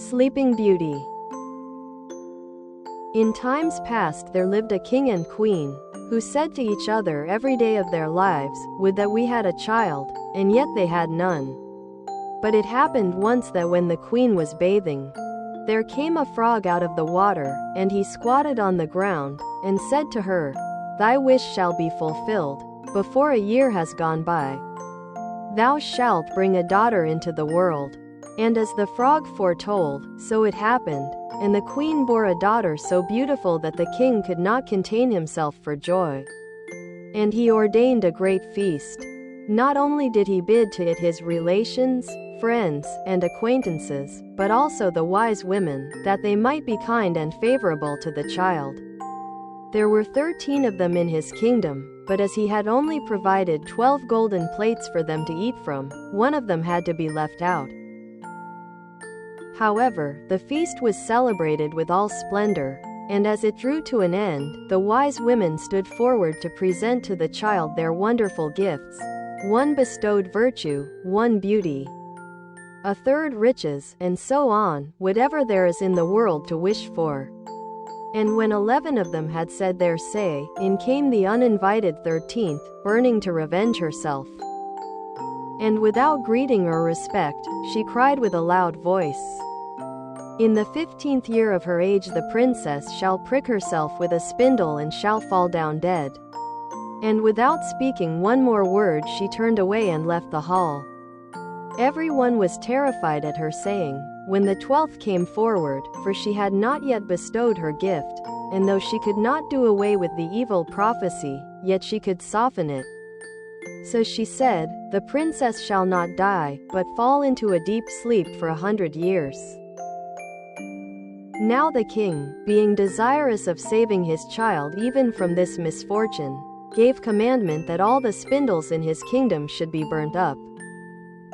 Sleeping Beauty. In times past there lived a king and queen, who said to each other every day of their lives, "Would that we had a child," and yet they had none. But it happened once that when the queen was bathing, there came a frog out of the water, and he squatted on the ground, and said to her, "Thy wish shall be fulfilled, before a year has gone by. Thou shalt bring a daughter into the world." And as the frog foretold, so it happened, and the queen bore a daughter so beautiful that the king could not contain himself for joy. And he ordained a great feast. Not only did he bid to it his relations, friends, and acquaintances, but also the wise women, that they might be kind and favorable to the child. There were 13 of them in his kingdom, but as he had only provided 12 golden plates for them to eat from, one of them had to be left out. However, the feast was celebrated with all splendor, and as it drew to an end, the wise women stood forward to present to the child their wonderful gifts. One bestowed virtue, one beauty, a third riches, and so on, whatever there is in the world to wish for. And when 11 of them had said their say, in came the uninvited 13th, burning to revenge herself. And without greeting or respect, she cried with a loud voice, "In the 15th year of her age the princess shall prick herself with a spindle and shall fall down dead." And without speaking one more word she turned away and left the hall. Everyone was terrified at her saying. When the 12th came forward, for she had not yet bestowed her gift, and though she could not do away with the evil prophecy, yet she could soften it. So she said, "The princess shall not die, but fall into a deep sleep for 100 years." Now the king, being desirous of saving his child even from this misfortune, gave commandment that all the spindles in his kingdom should be burnt up.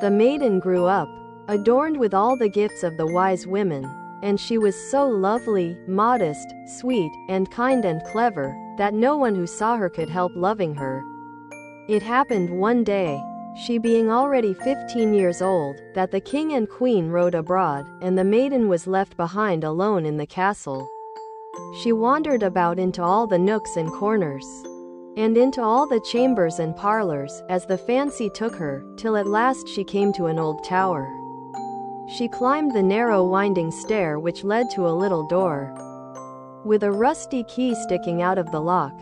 The maiden grew up, adorned with all the gifts of the wise women, and she was so lovely, modest, sweet, and kind and clever, that no one who saw her could help loving her. It happened one day, she being already 15 years old, that the king and queen rode abroad, and the maiden was left behind alone in the castle. She wandered about into all the nooks and corners, and into all the chambers and parlors, as the fancy took her, till at last she came to an old tower. She climbed the narrow winding stair which led to a little door, with a rusty key sticking out of the lock.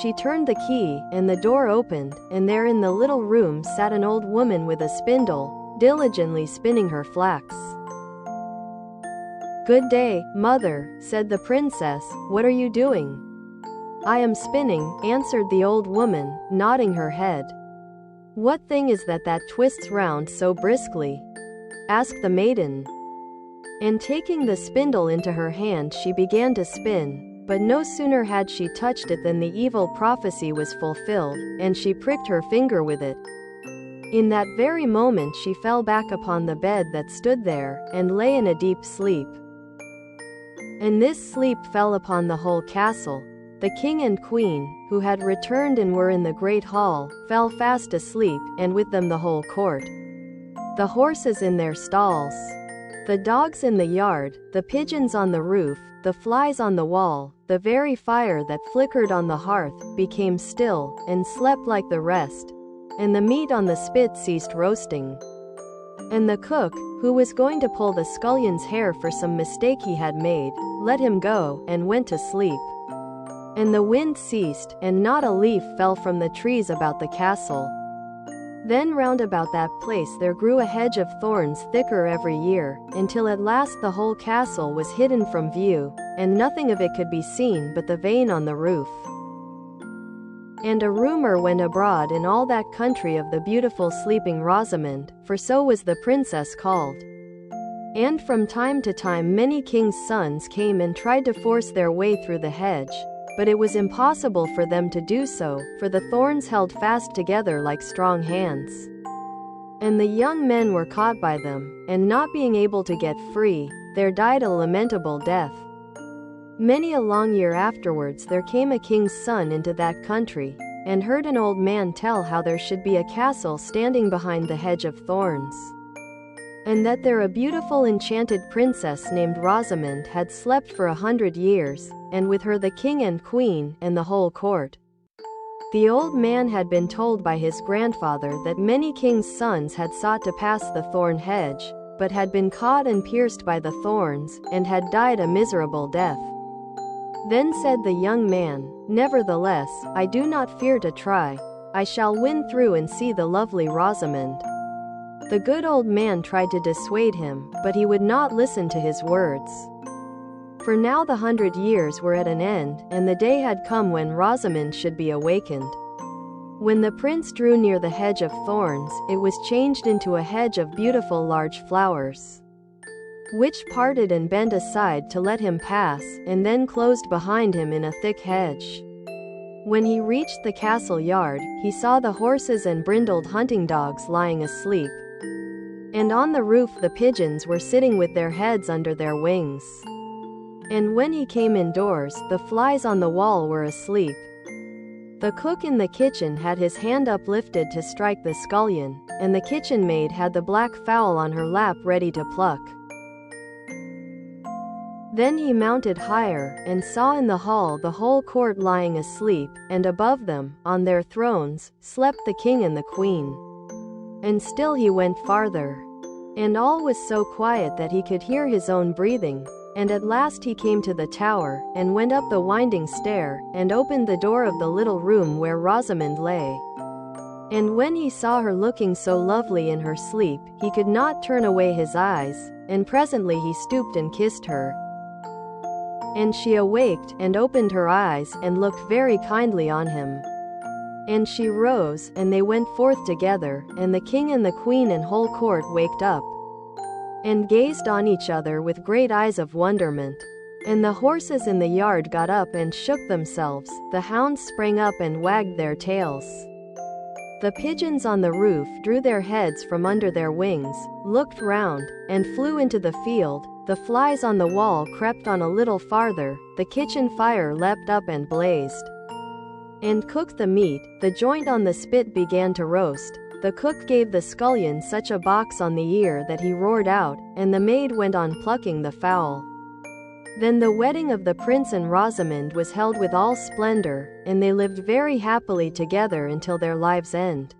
She turned the key, and the door opened, and there in the little room sat an old woman with a spindle, diligently spinning her flax. "Good day, mother," said the princess, "what are you doing?" "I am spinning," answered the old woman, nodding her head. "What thing is that twists round so briskly?" asked the maiden. And taking the spindle into her hand she began to spin. But no sooner had she touched it than the evil prophecy was fulfilled, and she pricked her finger with it. In that very moment she fell back upon the bed that stood there, and lay in a deep sleep. And this sleep fell upon the whole castle. The king and queen, who had returned and were in the great hall, fell fast asleep, and with them the whole court. The horses in their stalls, the dogs in the yard, the pigeons on the roof, the flies on the wall, the very fire that flickered on the hearth, became still, and slept like the rest, and the meat on the spit ceased roasting. And the cook, who was going to pull the scullion's hair for some mistake he had made, let him go, and went to sleep. And the wind ceased, and not a leaf fell from the trees about the castle. Then round about that place there grew a hedge of thorns thicker every year, until at last the whole castle was hidden from view, and nothing of it could be seen but the vane on the roof. And a rumor went abroad in all that country of the beautiful sleeping Rosamond, for so was the princess called. And from time to time many kings' sons came and tried to force their way through the hedge, but it was impossible for them to do so, for the thorns held fast together like strong hands. And the young men were caught by them, and not being able to get free, there died a lamentable death. Many a long year afterwards there came a king's son into that country, and heard an old man tell how there should be a castle standing behind the hedge of thorns. and that there a beautiful enchanted princess named Rosamond had slept for 100 years, and with her the king and queen, and the whole court. The old man had been told by his grandfather that many kings' sons had sought to pass the thorn hedge, but had been caught and pierced by the thorns, and had died a miserable death. Then said the young man, "Nevertheless, I do not fear to try. I shall win through and see the lovely Rosamond." The good old man tried to dissuade him, but he would not listen to his words. For now the 100 years were at an end, and the day had come when Rosamond should be awakened. When the prince drew near the hedge of thorns, it was changed into a hedge of beautiful large flowers, which parted and bent aside to let him pass, and then closed behind him in a thick hedge. When he reached the castle yard, he saw the horses and brindled hunting dogs lying asleep, and on the roof the pigeons were sitting with their heads under their wings. And when he came indoors, the flies on the wall were asleep. The cook in the kitchen had his hand uplifted to strike the scullion, and the kitchen maid had the black fowl on her lap ready to pluck. Then he mounted higher, and saw in the hall the whole court lying asleep, and above them, on their thrones, slept the king and the queen. And still he went farther, and all was so quiet that he could hear his own breathing. And at last he came to the tower, and went up the winding stair, and opened the door of the little room where Rosamond lay. And when he saw her looking so lovely in her sleep, he could not turn away his eyes, and presently he stooped and kissed her. And she awaked, and opened her eyes, and looked very kindly on him. And she rose, and they went forth together, and the king and the queen and whole court waked up, and gazed on each other with great eyes of wonderment. And the horses in the yard got up and shook themselves, the hounds sprang up and wagged their tails. The pigeons on the roof drew their heads from under their wings, looked round, and flew into the field. The flies on the wall crept on a little farther, the kitchen fire leapt up and blazed, and cooked the meat. The joint on the spit began to roast. The cook gave the scullion such a box on the ear that he roared out, and the maid went on plucking the fowl. Then the wedding of the prince and Rosamond was held with all splendor, and they lived very happily together until their lives' end.